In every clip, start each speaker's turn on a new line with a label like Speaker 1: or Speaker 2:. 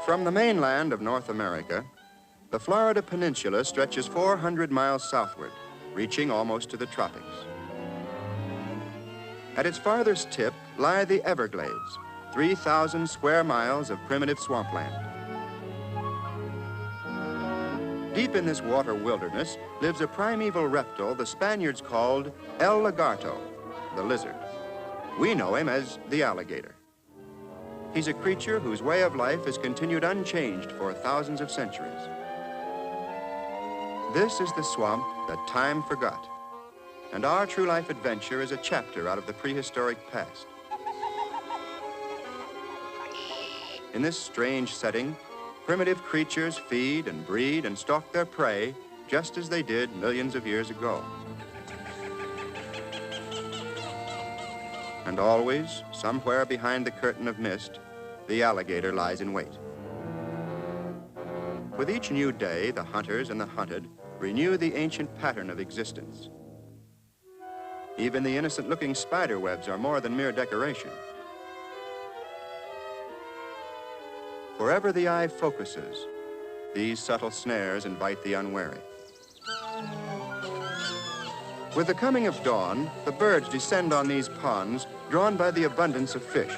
Speaker 1: From the mainland of North America, the Florida Peninsula stretches 400 miles southward, reaching almost to the tropics. At its farthest tip lie the Everglades, 3,000 square miles of primitive swampland. Deep in this water wilderness lives a primeval reptile the Spaniards called El Lagarto, the lizard. We know him as the alligator. He's a creature whose way of life has continued unchanged for thousands of centuries. This is the swamp that time forgot, and our true life adventure is a chapter out of the prehistoric past. In this strange setting, primitive creatures feed and breed and stalk their prey just as they did millions of years ago. And always, somewhere behind the curtain of mist, the alligator lies in wait. With each new day, the hunters and the hunted renew the ancient pattern of existence. Even the innocent-looking spider webs are more than mere decoration. Wherever the eye focuses, these subtle snares invite the unwary. With the coming of dawn, the birds descend on these ponds, drawn by the abundance of fish.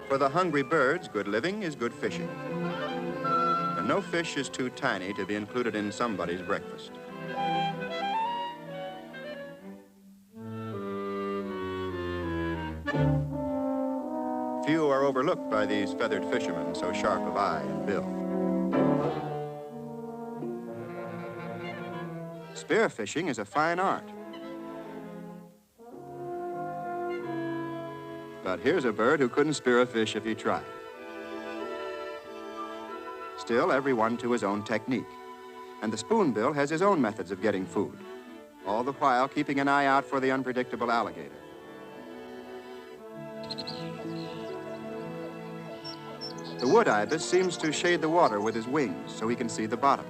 Speaker 1: For the hungry birds, good living is good fishing. And no fish is too tiny to be included in somebody's breakfast. Few are overlooked by these feathered fishermen, so sharp of eye and bill. Spearfishing is a fine art. But here's a bird who couldn't spear a fish if he tried. Still, everyone to his own technique. And the spoonbill has his own methods of getting food, all the while keeping an eye out for the unpredictable alligator. The wood ibis seems to shade the water with his wings so he can see the bottom,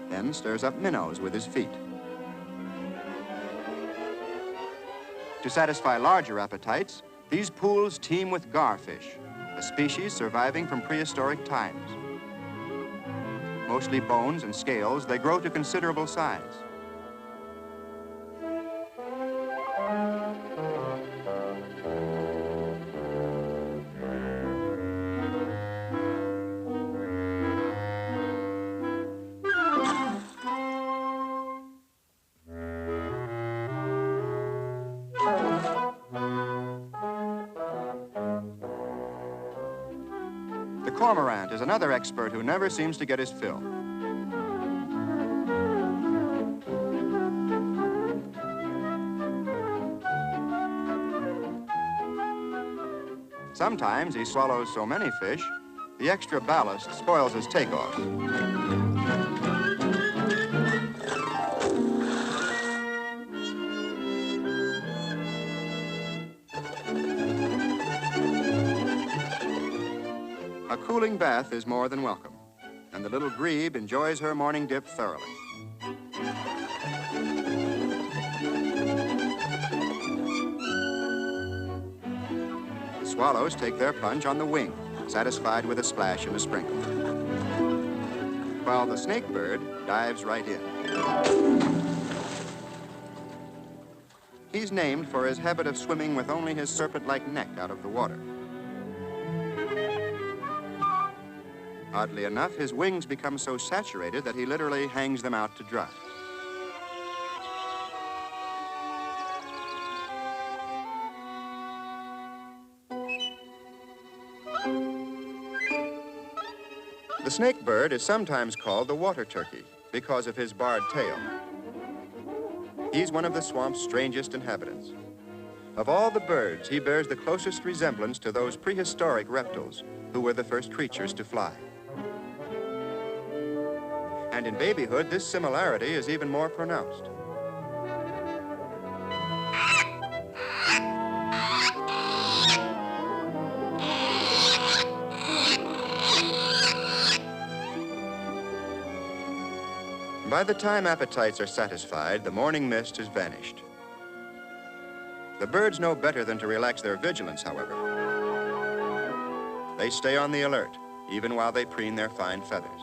Speaker 1: then stirs up minnows with his feet. To satisfy larger appetites, these pools teem with garfish, a species surviving from prehistoric times. Mostly bones and scales, they grow to considerable size. The cormorant is another expert who never seems to get his fill. Sometimes he swallows so many fish, the extra ballast spoils his takeoff. A cooling bath is more than welcome, and the little grebe enjoys her morning dip thoroughly. The swallows take their plunge on the wing, satisfied with a splash and a sprinkle, while the snakebird dives right in. He's named for his habit of swimming with only his serpent-like neck out of the water. Oddly enough, his wings become so saturated that he literally hangs them out to dry. The snakebird is sometimes called the water turkey because of his barred tail. He's one of the swamp's strangest inhabitants. Of all the birds, he bears the closest resemblance to those prehistoric reptiles who were the first creatures to fly. And in babyhood, this similarity is even more pronounced. By the time appetites are satisfied, the morning mist has vanished. The birds know better than to relax their vigilance, however. They stay on the alert, even while they preen their fine feathers.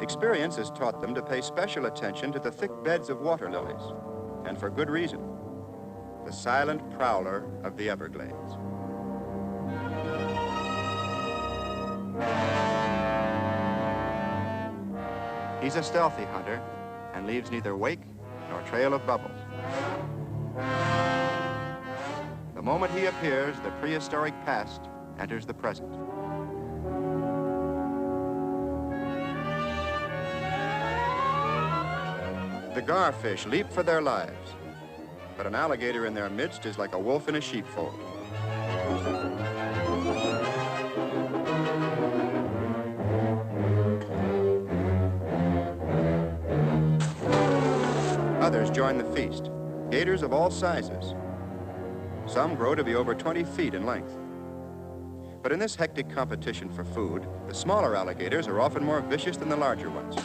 Speaker 1: Experience has taught them to pay special attention to the thick beds of water lilies, and for good reason. The silent prowler of the Everglades. He's a stealthy hunter and leaves neither wake nor trail of bubbles. The moment he appears, the prehistoric past enters the present. The garfish leap for their lives, but an alligator in their midst is like a wolf in a sheepfold. Others join the feast, gators of all sizes. Some grow to be over 20 feet in length. But in this hectic competition for food, the smaller alligators are often more vicious than the larger ones.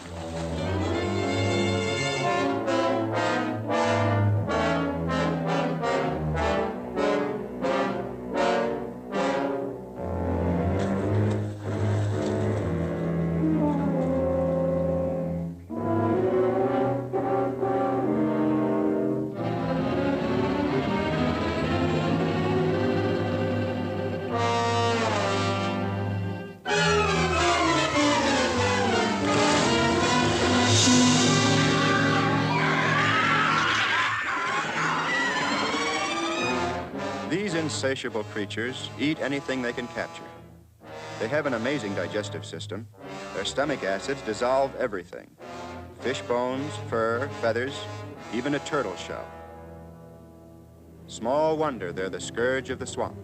Speaker 1: These insatiable creatures eat anything they can capture. They have an amazing digestive system. Their stomach acids dissolve everything. Fish bones, fur, feathers, even a turtle shell. Small wonder they're the scourge of the swamp.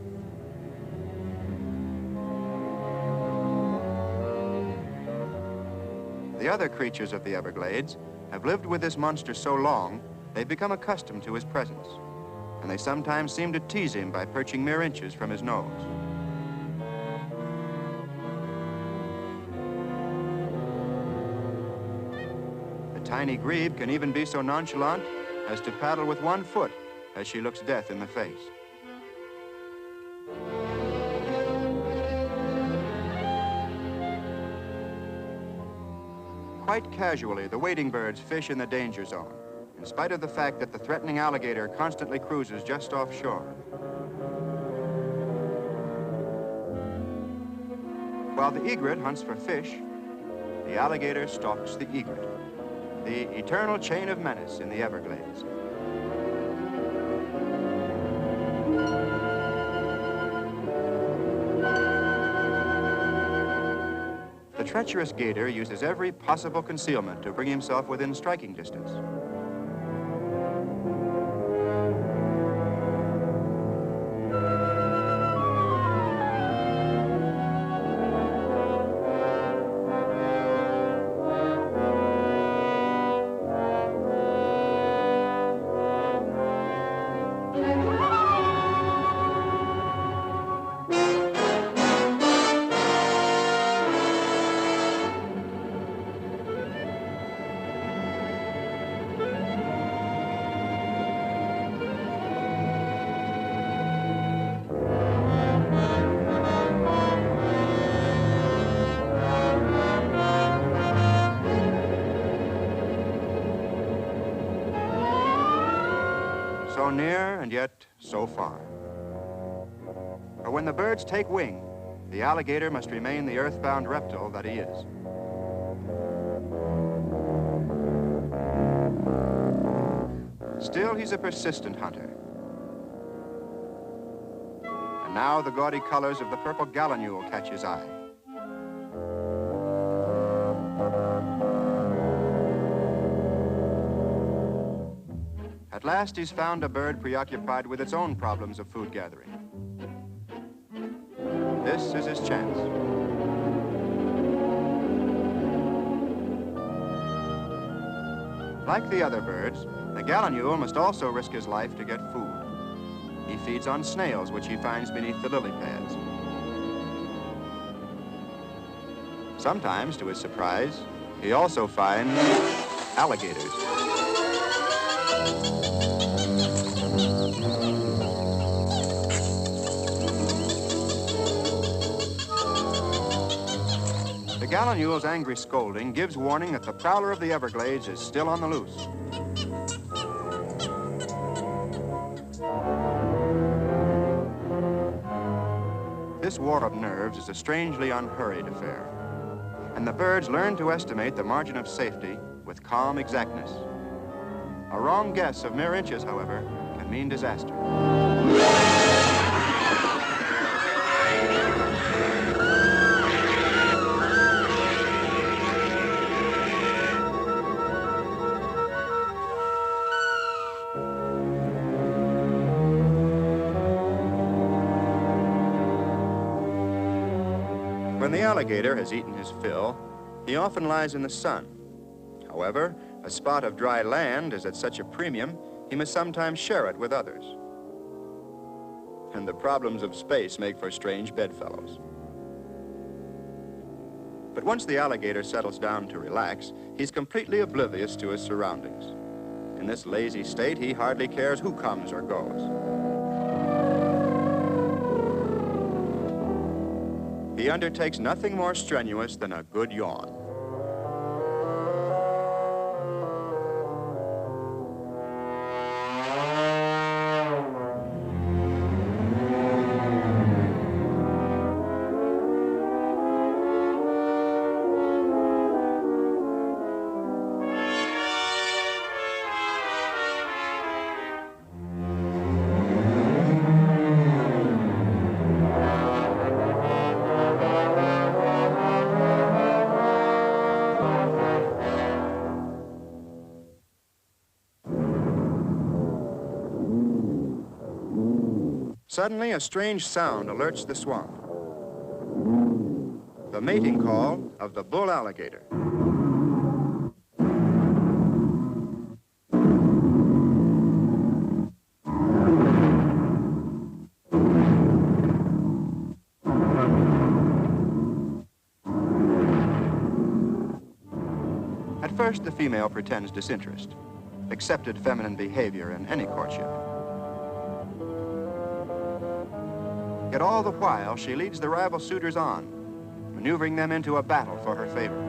Speaker 1: The other creatures of the Everglades have lived with this monster so long, they've become accustomed to his presence. And they sometimes seem to tease him by perching mere inches from his nose. The tiny grebe can even be so nonchalant as to paddle with one foot as she looks death in the face. Quite casually, the wading birds fish in the danger zone, in spite of the fact that the threatening alligator constantly cruises just offshore. While the egret hunts for fish, the alligator stalks the egret, the eternal chain of menace in the Everglades. The treacherous gator uses every possible concealment to bring himself within striking distance. So near and yet so far. For when the birds take wing, the alligator must remain the earthbound reptile that he is. Still, he's a persistent hunter. And now the gaudy colors of the purple gallinule catch his eye. At last, he's found a bird preoccupied with its own problems of food gathering. This is his chance. Like the other birds, the gallinule must also risk his life to get food. He feeds on snails, which he finds beneath the lily pads. Sometimes, to his surprise, he also finds alligators. The gallinule's angry scolding gives warning that the prowler of the Everglades is still on the loose. This war of nerves is a strangely unhurried affair, and the birds learn to estimate the margin of safety with calm exactness. A wrong guess of mere inches, however, can mean disaster. When the alligator has eaten his fill, he often lies in the sun. However, a spot of dry land is at such a premium, he must sometimes share it with others. And the problems of space make for strange bedfellows. But once the alligator settles down to relax, he's completely oblivious to his surroundings. In this lazy state, he hardly cares who comes or goes. He undertakes nothing more strenuous than a good yawn. Suddenly, a strange sound alerts the swamp. The mating call of the bull alligator. At first, the female pretends disinterest, accepted feminine behavior in any courtship. Yet all the while, she leads the rival suitors on, maneuvering them into a battle for her favor.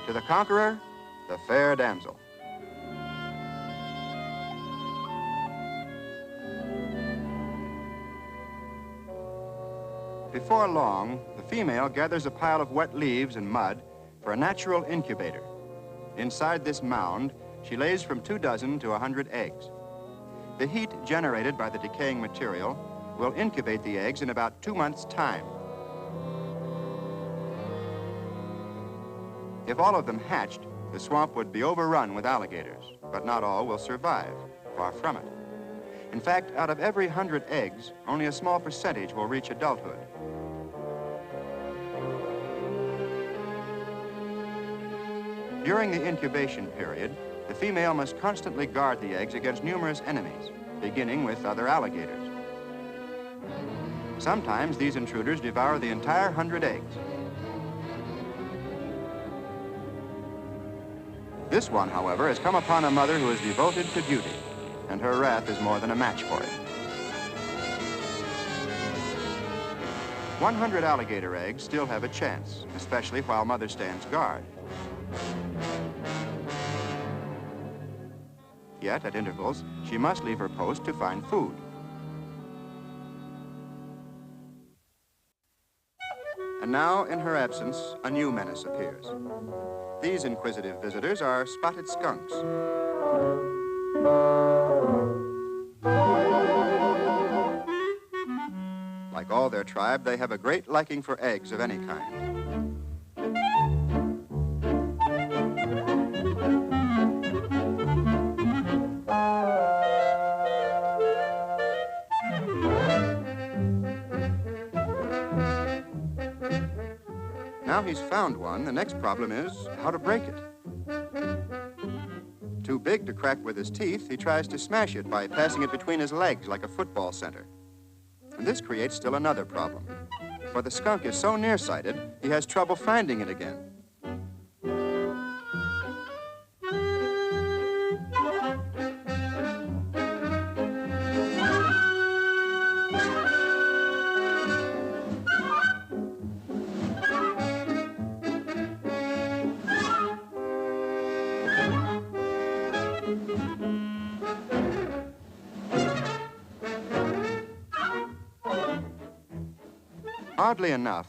Speaker 1: To the conqueror, the fair damsel. Before long, the female gathers a pile of wet leaves and mud for a natural incubator. Inside this mound, she lays from 24 to 100 eggs. The heat generated by the decaying material will incubate the eggs in about 2 months' time. If all of them hatched, the swamp would be overrun with alligators, but not all will survive. Far from it. In fact, out of every 100 eggs, only a small percentage will reach adulthood. During the incubation period, the female must constantly guard the eggs against numerous enemies, beginning with other alligators. Sometimes these intruders devour the entire 100 eggs. This one, however, has come upon a mother who is devoted to duty, and her wrath is more than a match for it. 100 alligator eggs still have a chance, especially while mother stands guard. Yet, at intervals, she must leave her post to find food. And now, in her absence, a new menace appears. These inquisitive visitors are spotted skunks. Like all their tribe, they have a great liking for eggs of any kind. Now he's found one, the next problem is how to break it. Too big to crack with his teeth, he tries to smash it by passing it between his legs like a football center. And this creates still another problem. For the skunk is so nearsighted, he has trouble finding it again. Oddly enough,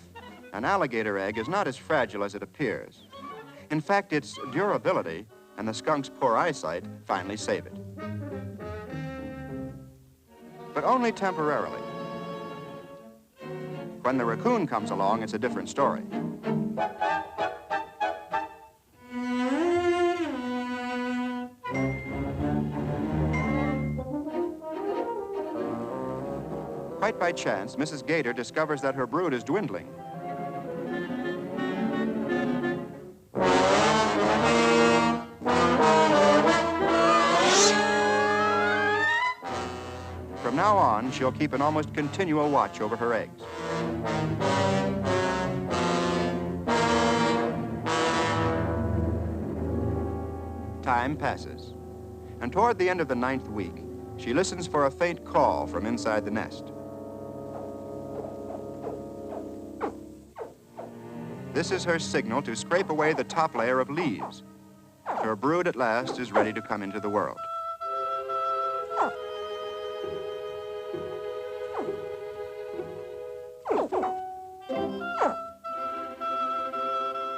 Speaker 1: an alligator egg is not as fragile as it appears. In fact, its durability and the skunk's poor eyesight finally save it. But only temporarily. When the raccoon comes along, it's a different story. Quite by chance, Mrs. Gator discovers that her brood is dwindling. From now on, she'll keep an almost continual watch over her eggs. Time passes, and toward the end of the 9th week, she listens for a faint call from inside the nest. This is her signal to scrape away the top layer of leaves. Her brood at last is ready to come into the world.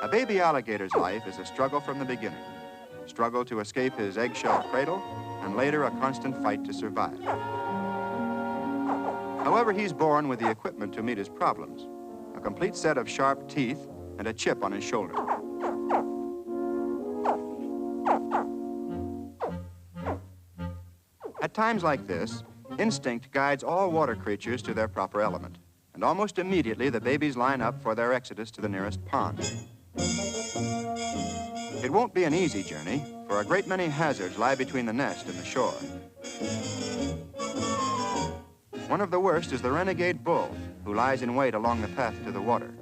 Speaker 1: A baby alligator's life is a struggle from the beginning. Struggle to escape his eggshell cradle, and later a constant fight to survive. However, he's born with the equipment to meet his problems. A complete set of sharp teeth and a chip on his shoulder. At times like this, instinct guides all water creatures to their proper element, and almost immediately the babies line up for their exodus to the nearest pond. It won't be an easy journey, for a great many hazards lie between the nest and the shore. One of the worst is the renegade bull, who lies in wait along the path to the water.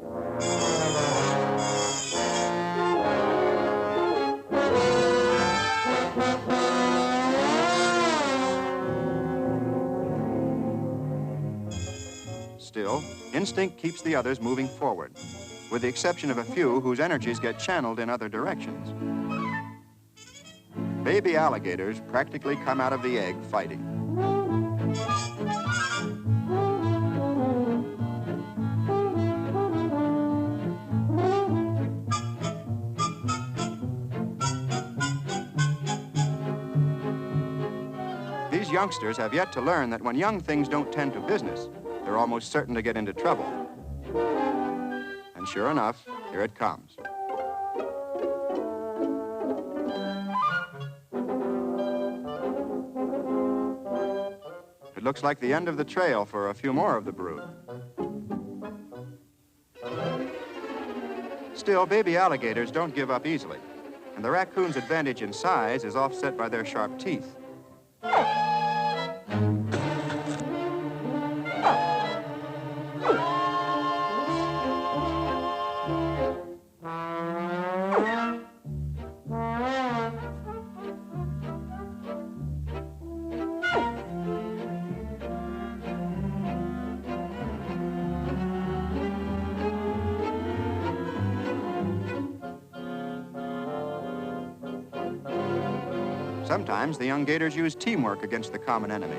Speaker 1: Still, instinct keeps the others moving forward, with the exception of a few whose energies get channeled in other directions. Baby alligators practically come out of the egg fighting. These youngsters have yet to learn that when young things don't tend to business, they're almost certain to get into trouble. And sure enough, here it comes. It looks like the end of the trail for a few more of the brood. Still, baby alligators don't give up easily, and the raccoon's advantage in size is offset by their sharp teeth. Sometimes the young gators use teamwork against the common enemy.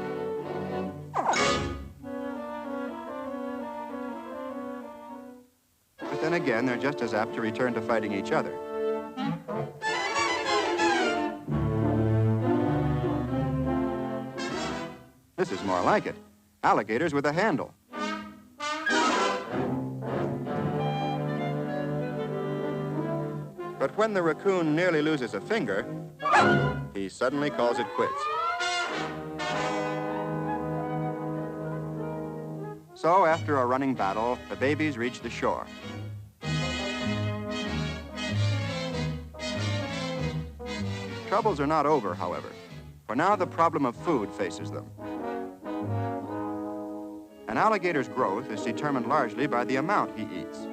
Speaker 1: The again, they're just as apt to return to fighting each other. This is more like it. Alligators with a handle. But when the raccoon nearly loses a finger, he suddenly calls it quits. So, after a running battle, the babies reach the shore. Troubles are not over, however, for now the problem of food faces them. An alligator's growth is determined largely by the amount he eats.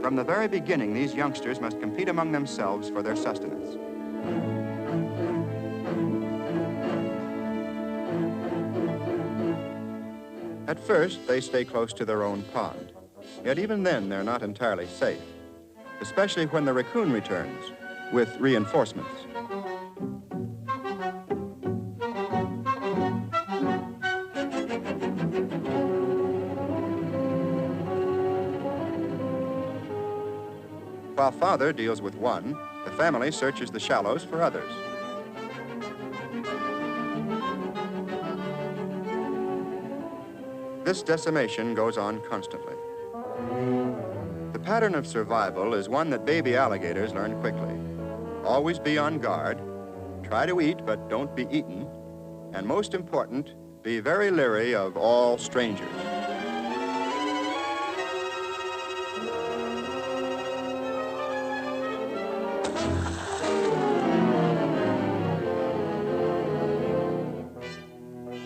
Speaker 1: From the very beginning, these youngsters must compete among themselves for their sustenance. At first, they stay close to their own pond. Yet even then, they're not entirely safe, especially when the raccoon returns with reinforcements. While father deals with one, the family searches the shallows for others. This decimation goes on constantly. The pattern of survival is one that baby alligators learn quickly. Always be on guard, try to eat but don't be eaten, and most important, be very leery of all strangers.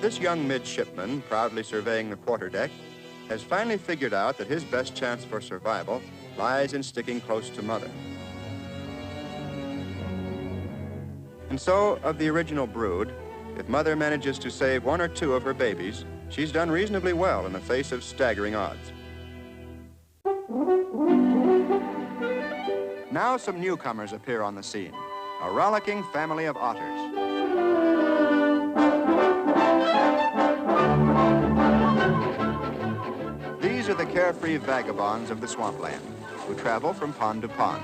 Speaker 1: This young midshipman, proudly surveying the quarterdeck, has finally figured out that his best chance for survival lies in sticking close to mother. And so, of the original brood, if mother manages to save one or two of her babies, she's done reasonably well in the face of staggering odds. Now some newcomers appear on the scene, a rollicking family of otters. These are the carefree vagabonds of the swampland, who travel from pond to pond.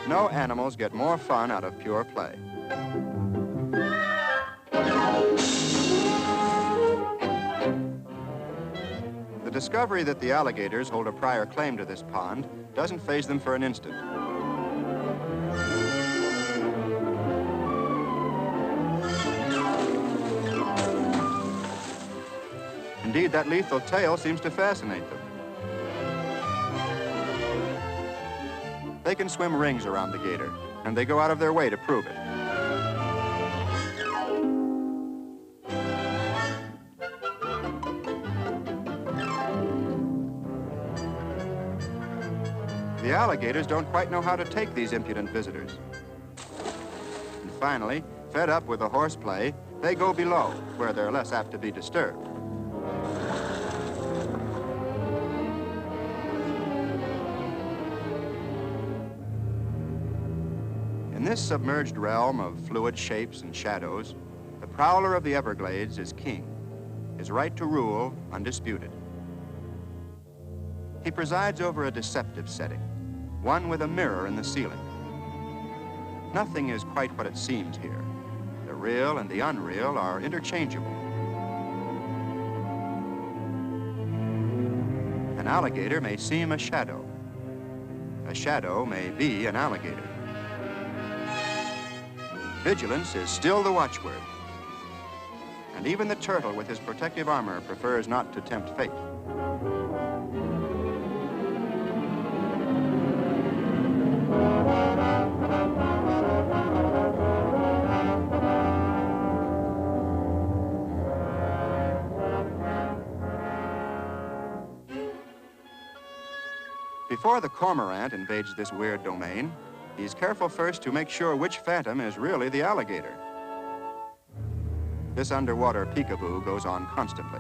Speaker 1: No animals get more fun out of pure play. The discovery that the alligators hold a prior claim to this pond doesn't faze them for an instant. Indeed, that lethal tail seems to fascinate them. They can swim rings around the gator, and they go out of their way to prove it. The alligators don't quite know how to take these impudent visitors. And finally, fed up with the horseplay, they go below, where they're less apt to be disturbed. In this submerged realm of fluid shapes and shadows, the prowler of the Everglades is king, his right to rule undisputed. He presides over a deceptive setting, one with a mirror in the ceiling. Nothing is quite what it seems here. The real and the unreal are interchangeable. An alligator may seem a shadow. A shadow may be an alligator. Vigilance is still the watchword. And even the turtle with his protective armor prefers not to tempt fate. Before the cormorant invades this weird domain, he's careful first to make sure which phantom is really the alligator. This underwater peekaboo goes on constantly.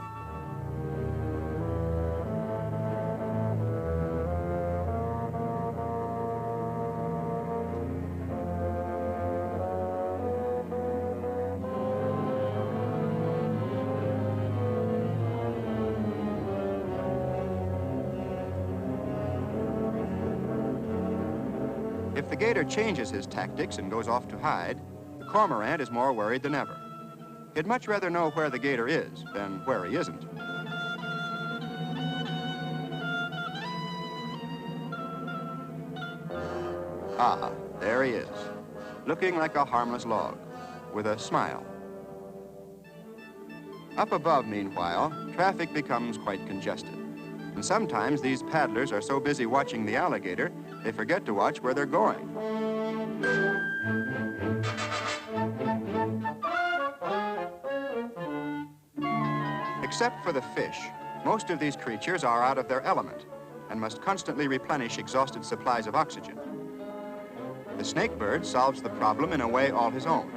Speaker 1: if the gator changes his tactics and goes off to hide, the cormorant is more worried than ever. He'd much rather know where the gator is than where he isn't. Ah, there he is, looking like a harmless log, with a smile. Up above, meanwhile, traffic becomes quite congested. And sometimes these paddlers are so busy watching the alligator, they forget to watch where they're going. Except for the fish, most of these creatures are out of their element and must constantly replenish exhausted supplies of oxygen. The snakebird solves the problem in a way all his own.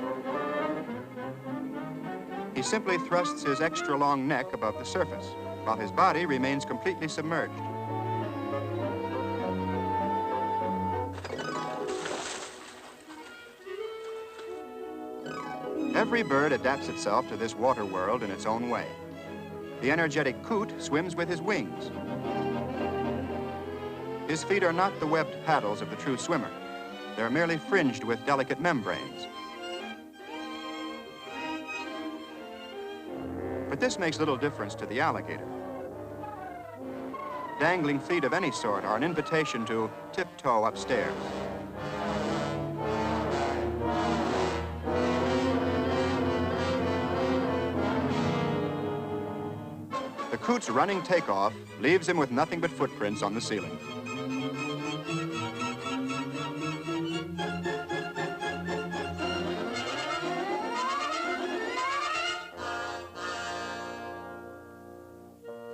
Speaker 1: He simply thrusts his extra long neck above the surface, while his body remains completely submerged. Every bird adapts itself to this water world in its own way. The energetic coot swims with his wings. His feet are not the webbed paddles of the true swimmer. They're merely fringed with delicate membranes. But this makes little difference to the alligator. Dangling feet of any sort are an invitation to tiptoe upstairs. The coot's running takeoff leaves him with nothing but footprints on the ceiling.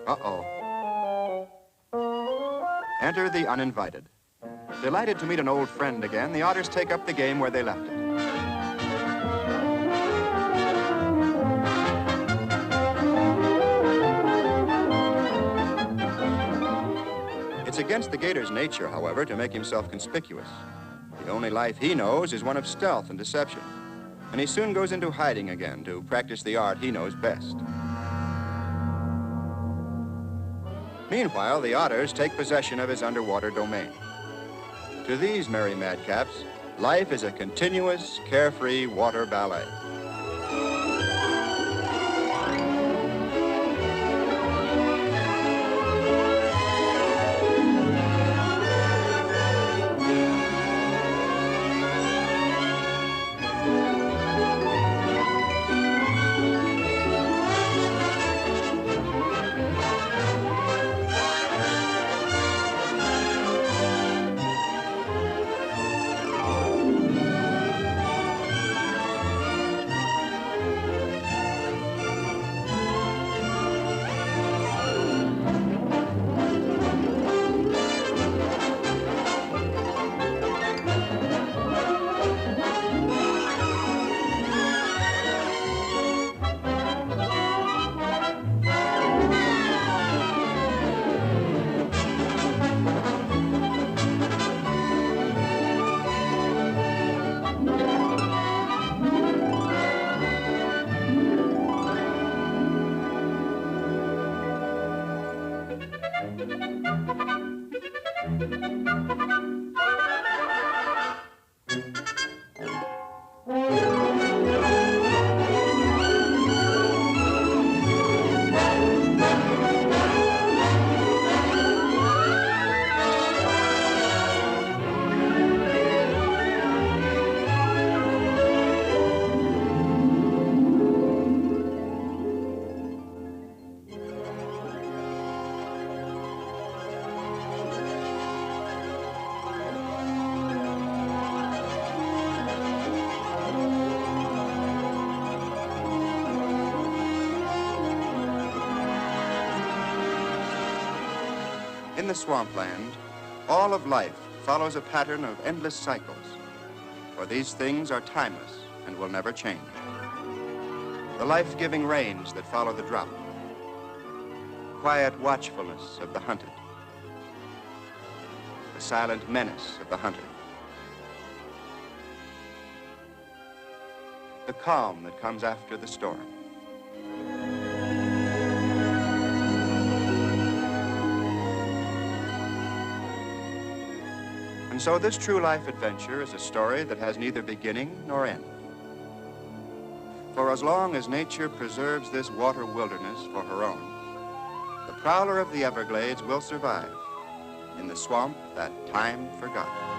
Speaker 1: Uh-oh. Enter the uninvited. Delighted to meet an old friend again, the otters take up the game where they left it. It's against the gator's nature, however, to make himself conspicuous. The only life he knows is one of stealth and deception, and he soon goes into hiding again to practice the art he knows best. Meanwhile, the otters take possession of his underwater domain. To these merry madcaps, life is a continuous, carefree water ballet. In the swampland, all of life follows a pattern of endless cycles, for these things are timeless and will never change. The life-giving rains that follow the drought, quiet watchfulness of the hunted, the silent menace of the hunter, the calm that comes after the storm. And And so this true life adventure is a story that has neither beginning nor end. For as long as nature preserves this water wilderness for her own, the prowler of the Everglades will survive in the swamp that time forgot.